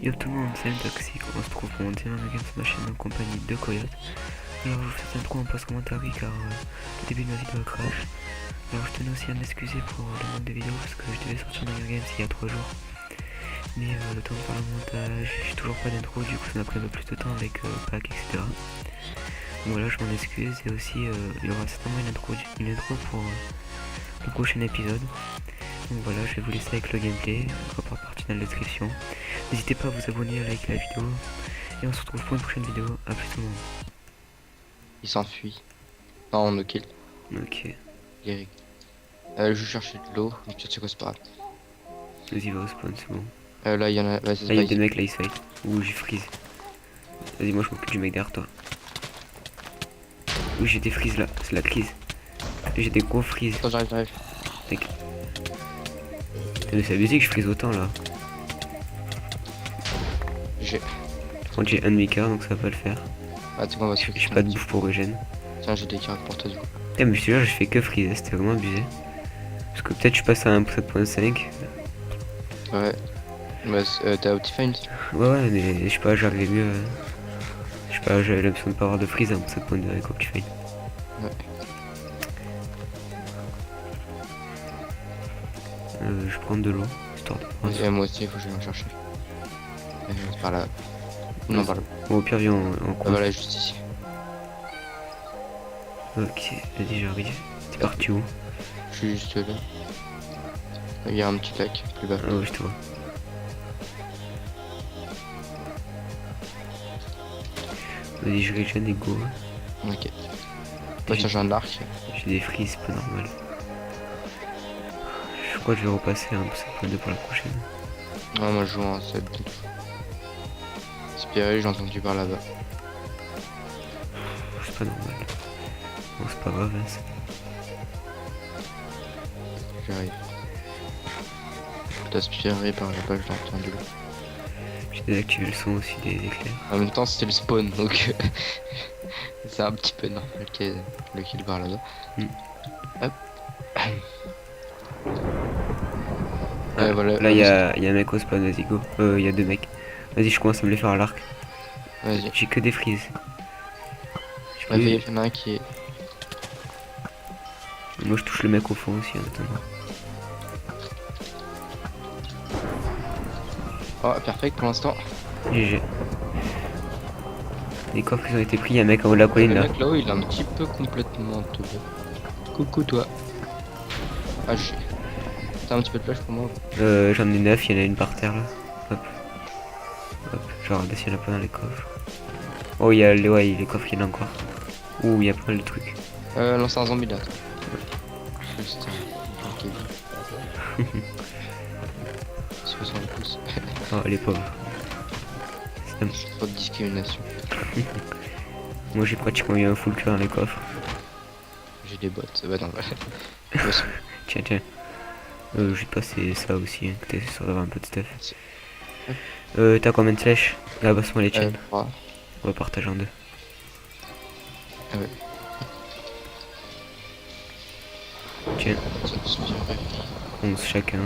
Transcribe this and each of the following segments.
Yo tout le monde, c'est un Toxic, on se trouve pour monter un game sur ma chaîne en compagnie de Coyote. Alors je vous fais un trou en post commentaire oui car le début de ma vidéo crash. Alors je tenais aussi à m'excuser pour le manque de vidéos parce que je devais sortir Hunger Games il y a 3 jours. Mais le temps de faire le montage, j'ai toujours pas d'intro, du coup ça m'a pris un peu plus de temps avec pack etc. Donc voilà, je m'en excuse et aussi il y aura certainement une intro pour le prochain épisode. Donc voilà, je vais vous laisser avec le gameplay, rapport partie dans la description. N'hésitez pas à vous abonner, à liker la vidéo. Et on se retrouve pour une prochaine vidéo. A plus tout le monde. Il s'enfuit. Non, on le kill. Ok. Eric. Je cherchais de l'eau. Donc tu sais quoi, c'est pas grave. Vas-y, va au spawn, c'est bon. Là, il y en a. Ouais, c'est Là, il y a pas des ici. mecs, là, ils se fight. Ouh, j'ai freeze. Vas-y, moi, je m'occupe du mec derrière toi. Ouh, j'ai des freeze là. C'est la crise. J'ai des gros freeze. Attends, j'arrive. Mec. Mais c'est abusé que je freeze autant là. J'ai. Par contre, j'ai un demi-quart donc ça va pas le faire. Ah, tu sais quoi, on va se J'ai pas de bouffe pour regen. Tiens, j'ai des cartes pour toi du coup. Putain, mais je te jure, je fais que freeze. C'était vraiment abusé. Parce que peut-être je passe à 1.7.5. Ouais. Bah, t'as Optifine? Ouais, mais je sais pas, j'arrivais mieux. Je sais pas, j'avais l'impression de pas avoir de freeze à 1.7.2 avec Optifine. Ouais. Je prends de l'eau, histoire de prendre. Et moi aussi, il faut que j'aille en chercher. C'est par là. Non, par là. Bon, au pire, viens en coin. Voilà, juste ici. Ok, vas-y, j'arrive. T'es parti où? Je suis juste là. Il y a un petit lac plus bas. Ah ouais, je te vois. Vas-y, je regen et go. Ok. Bah, tiens, j'ai un arc. J'ai des frises, c'est pas normal. Je crois que je vais repasser un peu pour la prochaine. Non, moi, je joue en 7. Spiré, j'ai entendu par là-bas. C'est pas normal. Bon, c'est pas grave, hein, J'arrive. T'as spiré par là-bas, je l'ai entendu. j'ai désactivé le son aussi des éclairs. En même temps, c'était le spawn, donc c'est un petit peu normal qu'il y ait le kill par là-bas. Hop. Ah, voilà, là, il y a un mec au spawn, vas-y, go. Il y a deux mecs. Vas-y, je commence à me les faire à l'arc. Vas-y. J'ai que des frises. Ouais, il y en a un qui est. Moi, je touche le mec au fond aussi en attendant. Oh, perfect pour l'instant. GG. Les coffres ils ont été pris, il y a un mec en haut de la colline Le là. mec là-haut, il est un petit peu complètement teubé. Coucou toi. Ah, j'ai. T'as un petit peu de flash pour moi? J'en ai 9, il y en a une par terre là. Hop. Hop. Je vais regarder s'il y en a pas dans les coffres. Oh, il y a les coffres, il y en a encore. Ouh, il y a pas mal de trucs. Lancer un zombie là. Juste un. 60 pouces. Oh, les pauvres. J'ai trop de discrimination. Moi j'ai pratiquement eu un full cœur dans les coffres. J'ai des bottes. Bah non, Tiens, tiens. Je vais te passer ça aussi, hein, que t'es sûr d'avoir un peu de stuff. T'as combien de flèches? Ah, passe-moi les tiennes. 3. On va partager en deux. Ah ouais. Tiens, 11 chacun.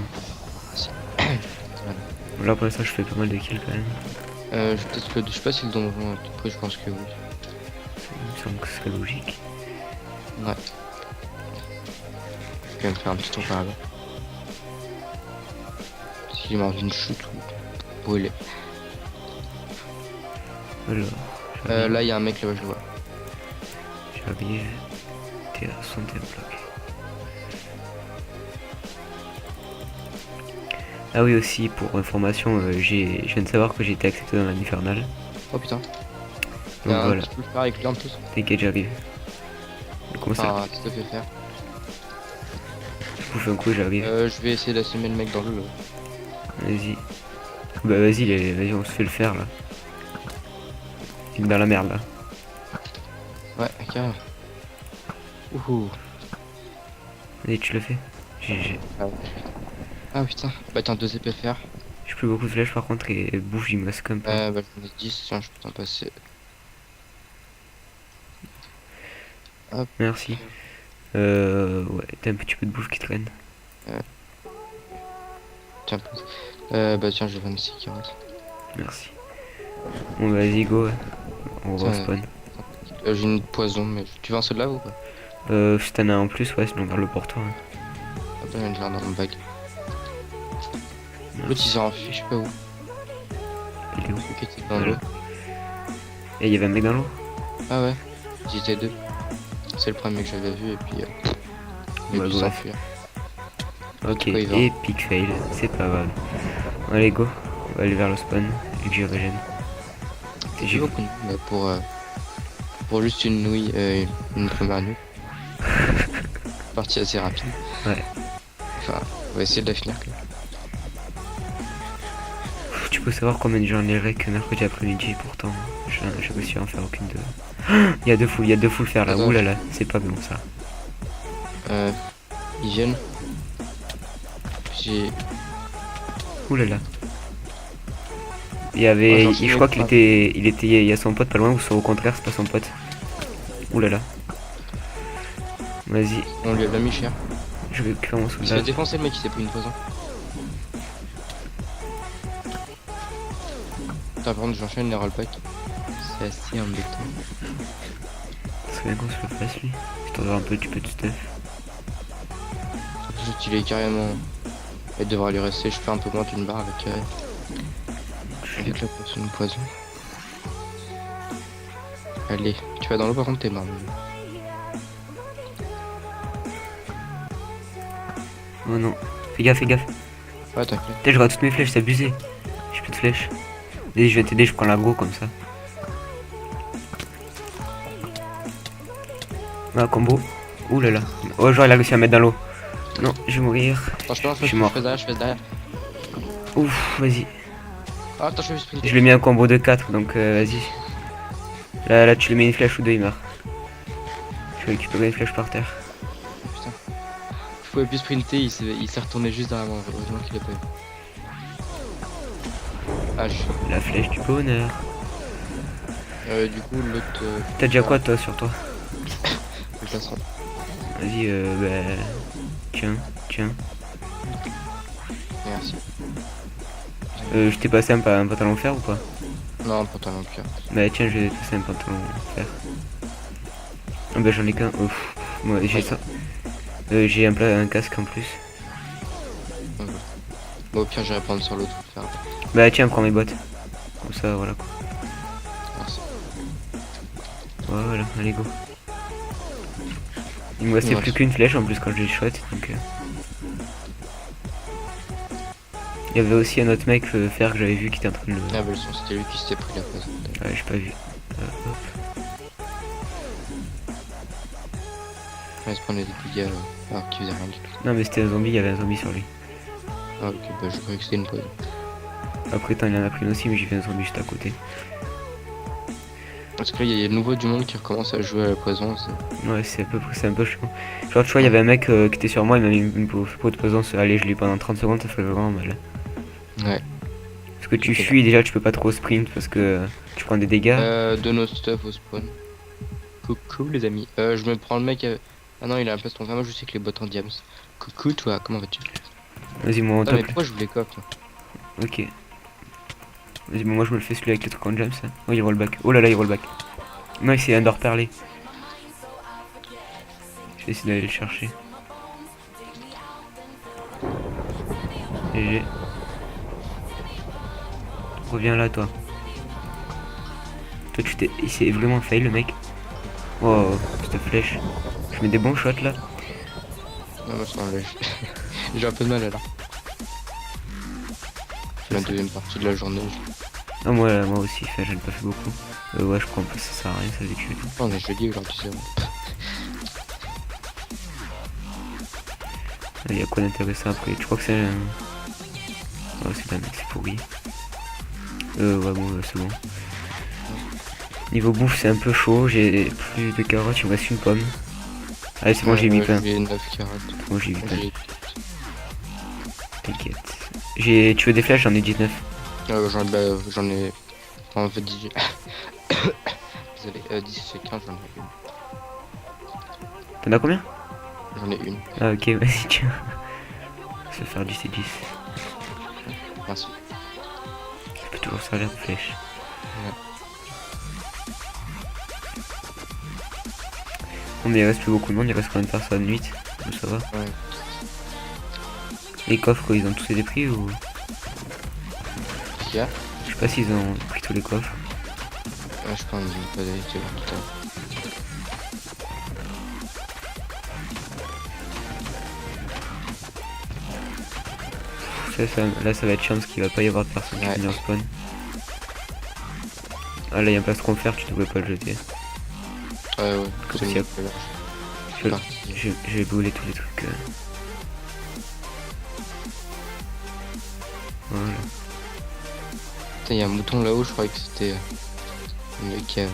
Là pour l'instant je fais pas mal de kills quand même. Peut-être que je sais pas si le donjon est tout près, je pense que oui. Il me semble que ce serait logique. Ouais. Je vais quand même faire un petit tour par là. S'il m'a une chute ou où il est. Alors, Là il y a un mec là-bas, je le vois. j'arrive. T'es à 61 blocs. Ah oui aussi pour information, je viens de savoir que j'ai été accepté dans l'infernal. Oh putain. Donc voilà, Tu peux le faire avec lui en plus. t'inquiète j'arrive. Comment ça? Enfin, tu te fais faire. Je bouffe un coup j'arrive. Je vais essayer d'assommer le mec dans le. Vas-y. Bah vas-y on se fait le faire là. Il est dans la merde là. Ouais, carrément. Ouhou. Vas-y tu le fais. GG. Ah putain. Bah tiens, 2 épées faire. J'ai plus beaucoup de flèches par contre et bouffe il me masque un peu. Bah j'en ai 10, tiens, je peux t'en passer. Hop. Merci. Ouais, t'as un petit peu de bouffe qui traîne. Tiens, bah tiens, j'ai 26 carottes. Merci. Bon, vas-y, go. Ouais. On va au Tiens, spawn. J'ai une poison, mais tu veux un seul là ou pas? Si t'en as un en plus, ouais, sinon garde-le pour toi. Hein. Attends, il y en a dans le bac. L'autre il s'est enfui, je sais pas où. Il est où? Ok, t'es dans Voilà. l'eau. Et il y avait un mec dans l'eau? Ah ouais, ils étaient deux. C'est le premier que j'avais vu et puis il a Ouais, dû bref. s'enfuir. Ok, Quoi, il va epic fail, c'est pas grave. Allez, go. On va aller vers le spawn, vu que j'ai régène. C'est J'ai- beaucoup pour juste une nouille, une première nuit. Partie assez rapide. Ouais. Enfin, on va essayer de la finir. Quoi. Tu peux savoir combien de gens les rec mercredi après-midi, pourtant j'ai réussi à en faire aucune de. Il y a deux foules faire là, Attends. oulala, c'est pas bon ça. Ils viennent. J'ai. Oulala. Il y avait. Oh, j'en suis je crois mec, qu'il était. Il y a son pote pas loin ou soit au contraire c'est pas son pote. Oulala. Vas-y, On lui a bien mis cher. je vais récupérer mon Il s'est soulage. défoncé le mec, il s'est pris une poison. Putain, par contre, j'enchaîne les rollbacks. C'est assez embêtant. Ça serait bien qu'on se le fasse lui. Histoire d'avoir un peu du peu de stuff. Surtout qu'il est carrément. Il devra lui rester, je fais un peu moins d'une barre avec la potion de poison. Allez, tu vas dans l'eau par contre t'es mort. Oh non. Fais gaffe, fais gaffe. Ouais, t'inquiète. Putain, je rate toutes mes flèches, c'est abusé. J'ai plus de flèches. Vas-y, je vais t'aider, je prends l'agro comme ça. Ah, combo. Ouh là là. Oh, genre, il a réussi à mettre dans l'eau. Non, je vais mourir. Franchement, Je suis mort. je fais derrière. Ouf, vas-y. Ah, attends, je vais sprinter. Je lui ai mis un combo de 4, donc vas-y. Là, tu lui mets une flèche ou deux, il meurt. Je vais récupérer une flèche par terre. Putain. Je pouvais plus sprinter, il s'est retourné juste derrière moi. Heureusement qu'il a pas eu. Ah, La flèche du bonheur. du coup, l'autre. T'as déjà quoi, toi, sur toi? Le passant. Vas-y, bah. Tiens. Merci. Je t'ai passé un pantalon fer ou pas? Non, pantalon pire. Bah, tiens, je vais te passer un pantalon fer. Ah, bah, j'en ai qu'un. Ouf. Moi, j'ai ça. J'ai un casque en plus. Bon, au pire, j'irai prendre sur l'autre pour faire. Bah, tiens, prends mes bottes. Comme ça, voilà quoi. Merci. Voilà, allez, go. Il me restait Ouais. plus qu'une flèche en plus quand je l'ai shot, donc. Il y avait aussi un autre mec faire que j'avais vu qui était en train de le. Ah, bah, le son, c'était lui qui s'était pris la poison. Ouais, j'ai pas vu. Hop. Ouais, il se prenait des dégâts alors qu'il faisait rien du tout. Non, mais c'était un zombie, il y avait un zombie sur lui. Ah, ok, bah, je croyais que c'était une poison. Après, il en a pris une aussi, mais j'ai vu un zombie juste à côté. Parce que là, il y a le nouveau du monde qui recommence à jouer à la poison. Ouais, c'est un peu chiant. Genre, tu vois, il y avait un mec qui était sur moi, il m'a mis une peau de poison. Allez, je l'ai eu pendant 30 secondes, ça fait vraiment mal. Ouais. Parce que tu fuis, déjà, tu peux pas trop sprint parce que tu prends des dégâts. De nos stuff au spawn. Coucou les amis. Je me prends le mec. Ah non, il a un peston. Moi, je sais que les bots en diams. Coucou toi, comment vas-tu? Vas-y, moi, on Ah, mais top. pourquoi je voulais coffre toi? Ok. Vas-y, bon, moi, je me le fais celui avec les trucs en jams. Hein. Oh, il roll back. Oh là là, il roll back. Non, il s'est under perlé. Je vais essayer d'aller le chercher. GG. Reviens là, toi. Toi, il s'est vraiment fail, le mec. Oh, cette flèche. Je mets des bons shots là. Non, moi je m'enlève. J'ai un peu de mal alors. C'est la deuxième partie de la journée. Ah, moi aussi, j'en ai pas fait beaucoup. Ouais, je crois pas, ça sert à rien, ça vécu. Oh, on est jeudi aujourd'hui, c'est bon. Il y a quoi d'intéressant après? Tu crois que c'est un. Oh, c'est un mec, c'est pourri. Ouais, bon, c'est bon. Niveau bouffe, c'est un peu chaud. J'ai plus de carottes, il me reste une pomme. Allez, c'est bon, j'ai 8 pains. J'ai 9 carottes. C'est bon, j'ai 8 pains. J'ai- T'inquiète. Tu veux des flèches? J'en ai 19. J'en ai. En fait, 18. Désolé, 10 c'est 15, j'en ai une. T'en as combien? J'en ai une. Ah, ok, vas-y, tiens. Se faire du C10. Merci. Ça peut toujours servir de flèche. Bon, mais il reste plus beaucoup de monde, il reste combien de personnes? 8, donc ça va. Ouais. Les coffres, ils ont tous été pris ou... Qu'est-ce qu'il y a? Je sais pas s'ils ont pris tous les coffres. Je pense qu'ils ont pas d'habitude tout à l'heure. Là ça va être chiant parce qu'il va pas y avoir de personne qui Ouais. vient en spawn. Ah là il y a un plastron de fer, tu devrais pas le jeter. Ouais. Comme C'est si- mieux. Je, Parti. je vais brûler tous les trucs. Voilà. Putain, il y a un mouton là-haut, je croyais que c'était le mec qui a...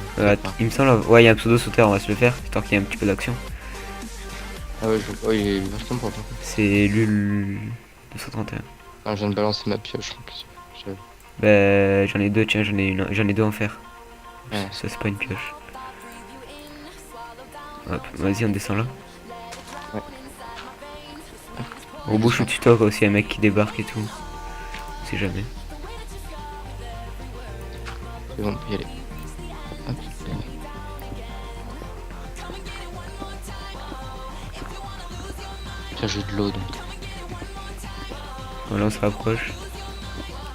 Il me semble, ouais il y a un pseudo sauteur, on va se le faire, histoire qu'il y ait un petit peu d'action. Ah ouais, oh, il est vachement propre. C'est LUL 231. Ah, je viens de balancer ma pioche en plus. Bah j'en ai deux, tiens j'en ai deux en fer. Ouais. Ça c'est pas une pioche. Hop, vas-y on descend là. Ouais. Au bout je tuto quand aussi un mec qui débarque et tout. On sait jamais. C'est bon, on peut y aller. Hop. Tiens, j'ai de l'eau donc. Voilà on se rapproche.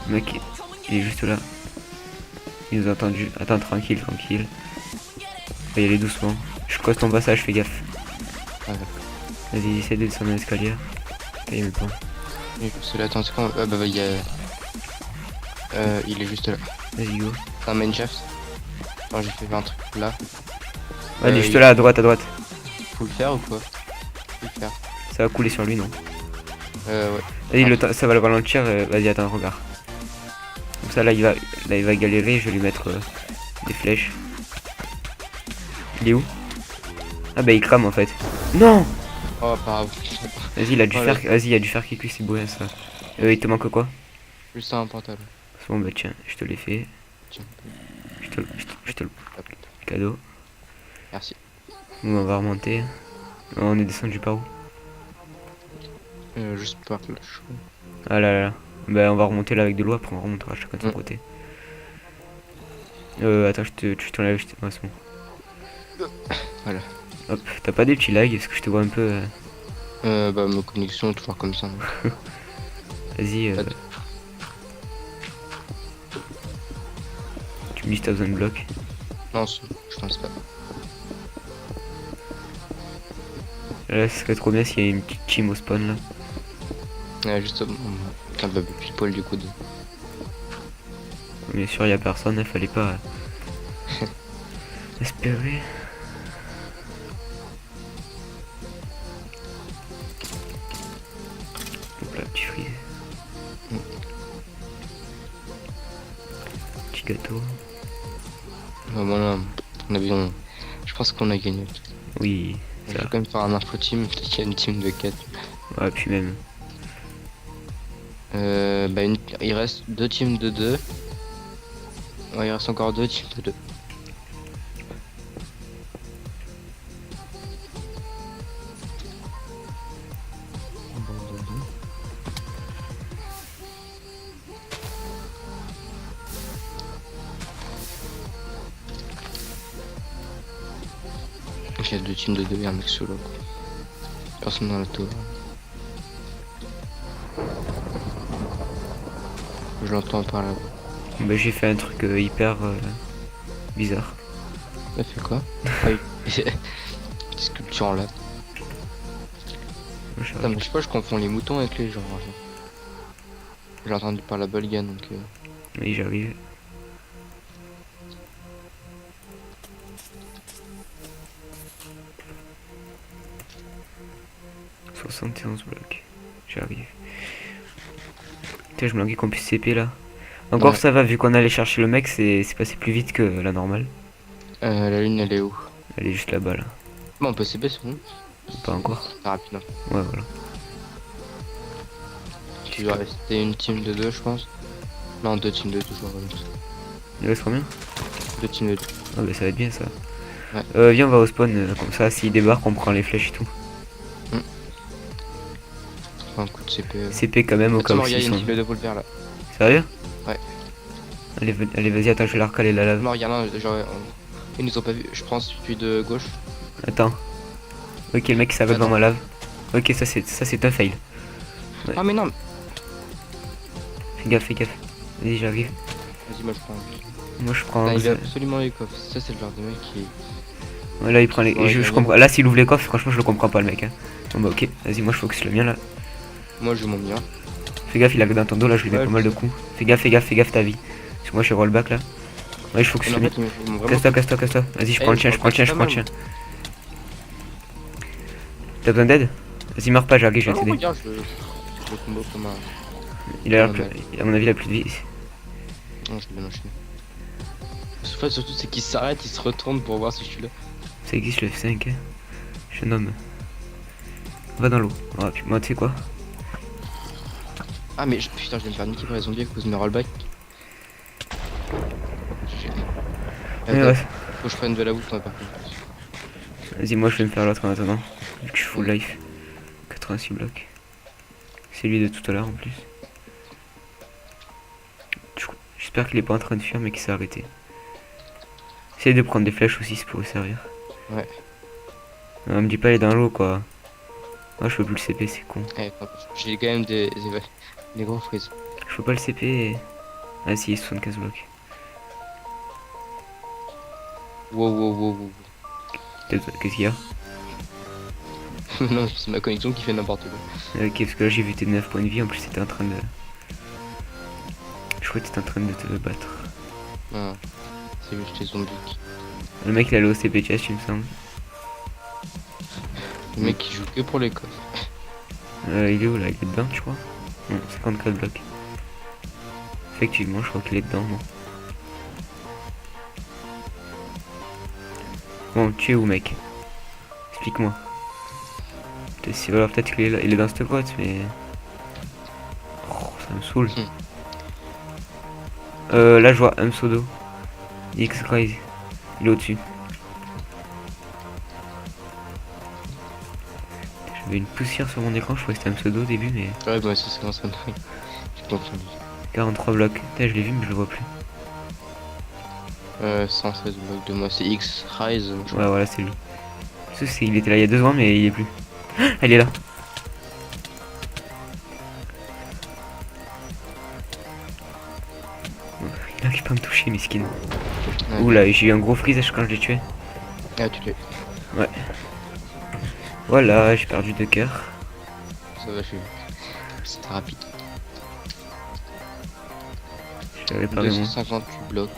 Le mec il est juste là. Il nous a entendu. Attends tranquille. On va y aller doucement. Je croise ton passage, fais gaffe. Ouais. Vas-y essaie de descendre l'escalier. Il me prend. C'est là, attends, c'est quand... Ah bah il y a... il est juste là. Vas-y go. C'est un main shaft. Non, j'ai fait un truc là. Ouais, il est juste là à droite. Faut le faire ou quoi? Faut le faire. Ça va couler sur lui non? Ouais. Vas-y ça va le ralentir. Vas-y attends regarde. Comme ça là il va galérer. Je vais lui mettre des flèches. Il est où? Ah bah il crame en fait. Non. Oh, pas grave. Vas-y il a dû Oh, faire. là. Vas-y il a dû faire qui cuit c'est beau ça. Il te manque quoi? Juste un portable. C'est bon bah tiens je te l'ai fait. Tiens. Je te le Hop. cadeau. Merci. Bon, on va remonter. On est descendu par où? Juste par là. Ah là là là. Bah on va remonter là avec de l'eau, après on remontera chacun de son côté. Attends, je t'enlève, ouais, c'est bon. Voilà. Hop, t'as pas des petits lags? Est-ce que je te vois un peu Bah ma connexion est toujours comme ça. Vas-y, tu me dis si t'as besoin de blocs. Non, je pense pas. Là, ce serait trop bien s'il y a une petite team au spawn là. Justement. Putain, bah pile poil du coup de... Bien sûr, il y a personne, il fallait pas espérer. Hop là, petit frise. Petit gâteau. Bah voilà, je pense qu'on a gagné. Oui, Je ça. vais quand même faire un info team, peut-être qu'il y a une team de 4. Ouais, puis même. Bah il reste 2 teams de 2. Ouais, il reste encore 2 teams de 2. Donc il y a 2 teams de 2 et un mec solo quoi. Personne dans la tour. Je l'entends par là. Bah, j'ai fait un truc hyper bizarre. T'as fait quoi? Ah oui. Sculpture en lave. Putain, mais je sais pas, je confonds les moutons avec les gens. J'ai entendu par la Bolgan donc. Oui, j'arrive. « 71 blocs. J'arrive. Putain, je me languis qu'on puisse CP là. Encore Ouais. ça va, vu qu'on allait chercher le mec, c'est passé plus vite que la normale. La lune elle est où? Elle est juste là-bas là. Bon, on peut CB sur nous? Pas encore. C'est rapide. Hein. Ouais, voilà. Il doit rester une team de 2 je pense. Non, 2 teams de 2 toujours. Il reste combien? 2 teams de 2. Ah bah ça va être bien ça. Ouais. Viens, on va au spawn, comme ça, s'il débarque, on prend les flèches et tout. Un coup de CP. CP quand même au cas Attends, où il y a s'ils une sont... team de 2 pour le faire là. Sérieux? Ouais. Allez, vas-y, attends, je vais la recaler la lave. Non, regarde, non, genre, ils nous ont pas vu. Je prends celui de gauche. Attends. Ok, le mec il s'arrête devant Attends. ma lave. Ok, ça c'est un fail. Ouais. Ah, mais non. Fais gaffe, fais gaffe. Vas-y, j'arrive. Vas-y, moi je prends. Moi je prends. Putain, il veut absolument les coffres. Ça, c'est le genre de mec qui. Ouais, là il prend les. Ouais, Je comprends. Là s'il ouvre les coffres, franchement je le comprends pas le mec. Hein. Bon bah ok, vas-y, moi je focus le mien là. Moi, je joue mon mien. Fais gaffe, il a que dans ton dos là, je lui mets Ouais, pas mal de coups. Fais gaffe ta vie. Parce que moi je suis rollback là. Ouais, je focus Mais le en mien. fait, ils m'ont vraiment. Casse-toi. Vas-y, je Eh, prends le tien, je prends le tien. T'as besoin d'aide? Vas-y, meurs pas, j'arrive, je vais Non, t'aider. regarde, je le combo comme un. Il a l'air Ouais, à mon avis, il a plus de vie. Non, je vais bien enchaîner. En fait, surtout, c'est qu'il s'arrête, il se retourne pour voir si je suis là. Ça existe le F5, hein. Jeune homme. Va dans l'eau. Ouais, puis moi, tu sais quoi? Ah, mais putain, je vais me faire niquer par les zombies à cause de mes rollbacks. Ouais. Faut que je prenne de la bouffe, moi, par contre. Vas-y, moi, je vais me faire l'autre en attendant. Vu que je suis full life. 86 blocs. C'est lui de tout à l'heure en plus. J'espère qu'il est pas en train de fuir, mais qu'il s'est arrêté. Essaye de prendre des flèches aussi, ça pourrait servir. Ouais. Non, me dis pas, il est dans l'eau quoi. Moi, je peux plus le CP, c'est con. Eh, j'ai quand même des gros frises. Je peux pas le CP. Ah, si, 75 blocs. Wow. Qu'est-ce qu'il y a? Non, c'est ma connexion qui fait n'importe quoi. Ok, parce que là, j'ai vu tes 9 points de vie. En plus, t'étais en train de. Je crois que t'étais en train de te battre. Ah, c'est juste les zombies. Le mec, il est allé au CP chest, il me semble. Le mec qui joue que pour les coffres. Il est où là? Il est dedans, je crois. Non, 54 blocs. Effectivement, je crois qu'il est dedans, non. Bon, tu es où, mec? Explique-moi. Peut-être qu'il est là. Il est dans cette grotte, mais. Oh, ça me saoule. Là, je vois un pseudo. X-Rise. Il est au-dessus. J'avais une poussière sur mon écran, je crois que c'était un pseudo au début, mais. Ouais, moi aussi, c'est comme ça. J'ai confondu. 43 blocs. Putain, je l'ai vu, mais je le vois plus. 116 blocs de moi, c'est X-Rise. Ouais, voilà, c'est lui. Il était là il y a 2 secondes, mais il est plus. Elle est là. Il arrive pas à me toucher, miskin. Ouais. Oula, j'ai eu un gros freeze quand je l'ai tué. Ah, tu l'as. Ouais. Voilà, j'ai perdu 2 cœurs. Ça va, c'était rapide. J'ai réparé mon. 258 blocs.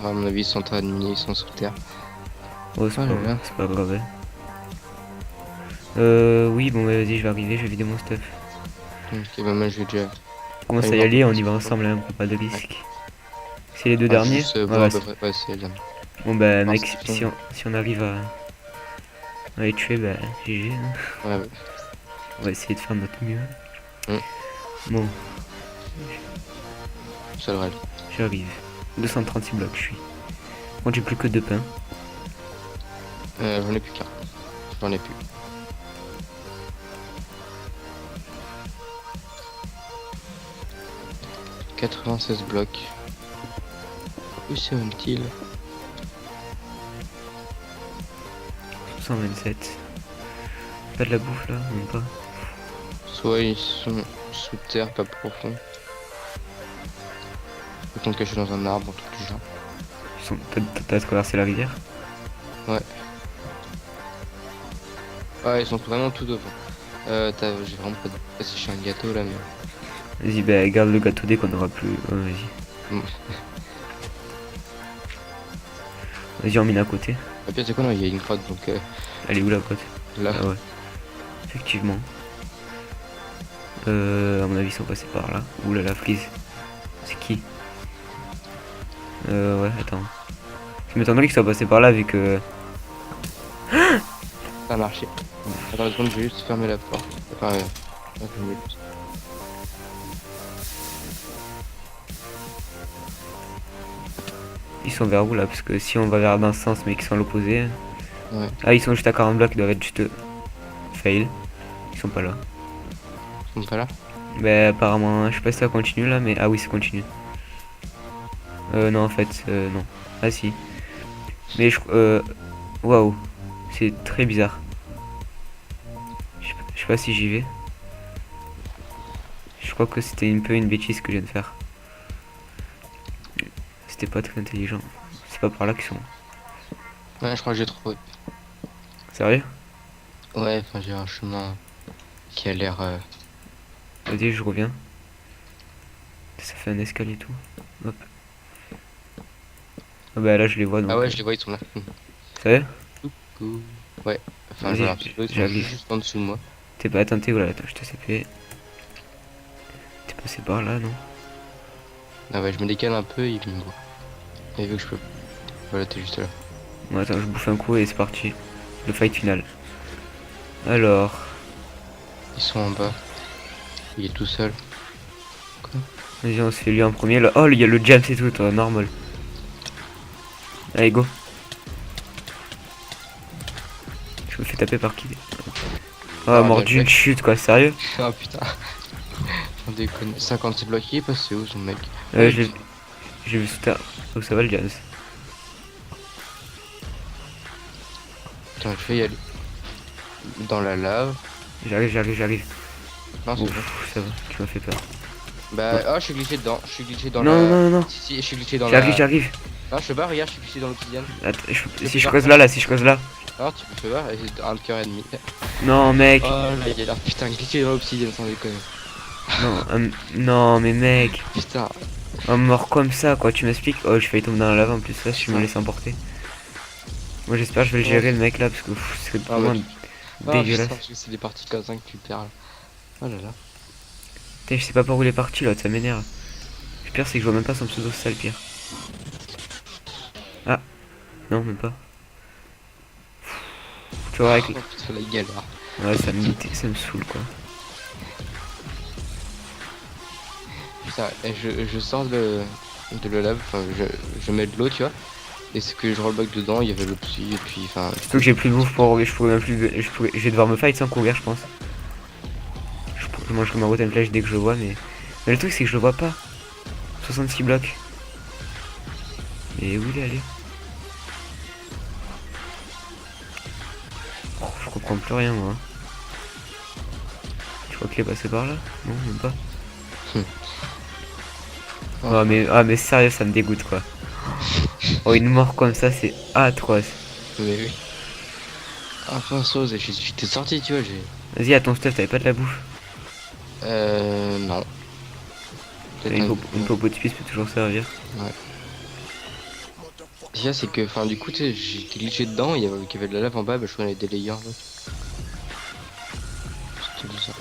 À mon avis, ils sont en train de miner, ils sont sous terre. Oh, c'est Oh là là. pas grave. Oui, bon, bah, vas-y, je vais arriver, je vais vider mon stuff. Ok, bah moi je vais déjà. On commence à y aller, on y va ensemble, hein, on prend pas de risque. C'est les 2 derniers? Juste, Ouais, voir ouais, à peu près. Ouais, c'est bien. bon, bah, Non, mec, c'est si on arrive à les tuer, bah, GG. Hein. Ouais. On va essayer de faire notre mieux. Bon, Ça devrait aller. j'arrive. 236 blocs, je suis. Bon, j'ai plus que 2 pains. J'en ai plus qu'un. J'en ai plus. « 96 blocs. Où sont-ils? 127. Pas de la bouffe là, même pas. Soit ils sont sous terre, pas profond. Ils sont cachés dans un arbre, un truc du genre. T'as traversé la rivière? Ouais. Ah, ils sont vraiment tout devant. J'ai vraiment pas de. Ah, si je suis un gâteau là, mais. Vas-y, bah, garde le gâteau dès qu'on aura plus. Ouais, vas-y. Mm. Vas-y, on mine à côté. Ah, pire, c'est quoi, non, il y a une grotte donc. Elle est où la grotte? Là. Ah ouais. Effectivement. À mon avis, ils sont passés par là. Oula, la frise. C'est qui? Ouais, attends. Ça m'étonnerait qu'ils soient passés par là vu que. Ça a marché. Attends une seconde, je vais juste fermer la porte. Enfin, je vais juste- Ils sont vers où là? Parce que si on va vers dans ce sens mais qu'ils sont à l'opposé. Ouais. Ah, ils sont juste à 40 blocs, ils doivent être juste. Fail. Ils sont pas là. Ils sont pas là? Bah, apparemment, je sais pas si ça continue là, mais. Ah oui, ça continue. Non, en fait, non. Ah si. Mais waouh, c'est très bizarre. Je sais pas si j'y vais. Je crois que c'était un peu une bêtise que je viens de faire. C'était pas très intelligent. C'est pas par là qu'ils sont. Ouais, je crois que j'ai trouvé. Sérieux? Ouais, enfin, j'ai un chemin qui a l'air. Vas-y, je reviens. Ça fait un escalier et tout. Hop. Ah bah là, je les vois Ah donc. ouais, je les vois, ils sont là. Sérieux? Coucou. Ouais, enfin, je Vas-y, vois un pseudo, ils sont j'arrive. juste en dessous de moi. T'es pas atteint, t'es où là? Attends, je te CP. T'es passé par là, non? Ah ouais, je me décale un peu, il me voit. Il veut que je peux. Voilà, t'es juste là. Bon, attends, je bouffe un coup et c'est parti. Le fight final. Alors. Ils sont en bas. Il est tout seul. Vas-y, on se fait lui en premier. Là. Oh, il y a le James et tout, toi, normal. Allez, go. Je me fais taper par qui? Oh, Ah, mort bien d'une joué. chute, quoi, sérieux? Ah putain, on déconne. 56 blocs, il est passé où son mec? J'ai vu sous terre. Où ça va le James? Attends, je vais y aller. Dans la lave. J'arrive. Non, c'est bon. Ouf, ça va, tu m'as fait peur. Bah, oh, je suis glitché dedans. Je suis glitché dans Non, la. non, non, non. Si, je suis glitché dans la. J'arrive. Non, je sais pas, regarde, je suis glitché dans l'obsidienne. Attends, peux si je faire creuse ça. là, si je creuse là. Non, tu peux voir, et j'ai un cœur et demi. Non, mec. Oh là, il a l'air putain glitché dans l'obsidienne, sans déconner. Non, non, mais mec. Putain. Un mort comme ça, quoi, tu m'expliques? Oh, je failli tomber dans la lave en plus, ça, si je me Putain. laisse emporter. Moi, j'espère que je vais le gérer, le mec là, parce que c'est Ah, vraiment ouais. Ah, dégueulasse. putain, parce que c'est des parties comme ça que tu perds là. Oh là là. Putain, je sais pas par où il est parti là, ça m'énerve. Le pire, c'est que je vois même pas son pseudo, c'est ça le pire. Ah, non, même pas. Tu vois, avec. Oh putain, la galère. Ouais, ça me saoule quoi. Putain, et je sors de la lave, enfin, je mets de l'eau, tu vois. Et ce que je rollback dedans, il y avait le psy, et puis, enfin. Surtout que j'ai plus de bouffe pour. Je pourrais même plus. Je vais devoir me fight sans courir, je pense. Je mangerai ma rotten flèche dès que je le vois, mais le truc, c'est que je le vois pas. 66 blocs. Et où il est allé? Oh, je comprends plus rien, moi. Je crois qu'il est passé par là? Non, même pas. Ah mais sérieux, ça me dégoûte quoi. Oh, une mort comme ça, c'est atroce. Mais oui. Enfin, sauce, j'étais sorti, tu vois, j'ai. Vas-y, à ton stuff, t'avais pas de la bouffe? Non. Peut-être Une un- popo de piste peut toujours servir. Ouais. Déjà, c'est que, enfin, du coup, tu sais, j'étais glitché dedans, qu'il y avait de la lave en bas, bah, je prenais des layers. Ouais. Je te dis ça.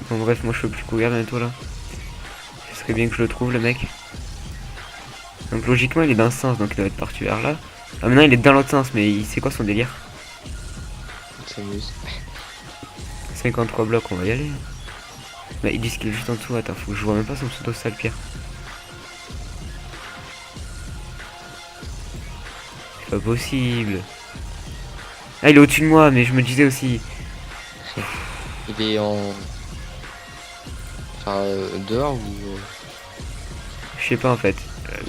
Bon, bref, moi je peux plus courir bientôt là. Ce serait bien que je le trouve, le mec. Donc, logiquement, il est dans ce sens, donc il doit être parti vers là. Ah, maintenant il est dans l'autre sens, mais c'est quoi son délire? On s'amuse. 53 blocs, on va y aller. Bah, ils disent qu'il est juste en dessous. Attends, faut que je vois même pas son pseudo, c'est ça le pire. C'est pas possible. Ah, il est au-dessus de moi, mais je me disais aussi. Il est en. Enfin, dehors ou. Je sais pas en fait.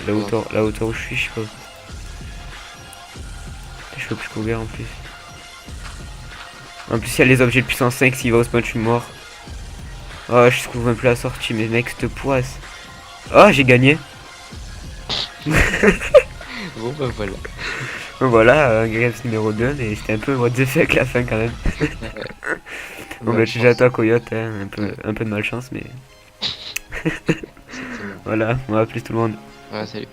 La hauteur où je suis, je sais pas. Je peux plus courir en plus. En plus, il y a les objets de puissance 5. S'il va au spawn, je suis mort. Oh, je trouve même plus la sortie, mais mec, cette poisse. Oh, j'ai gagné. Bon, bah voilà. Voilà, Games numéro 2, mais c'était un peu what the fuck la fin quand même. Bon, bah, j'ai à toi, Coyote, hein, un peu de malchance, mais. C'était bon. Voilà, on va plus tout le monde. Ouais, salut.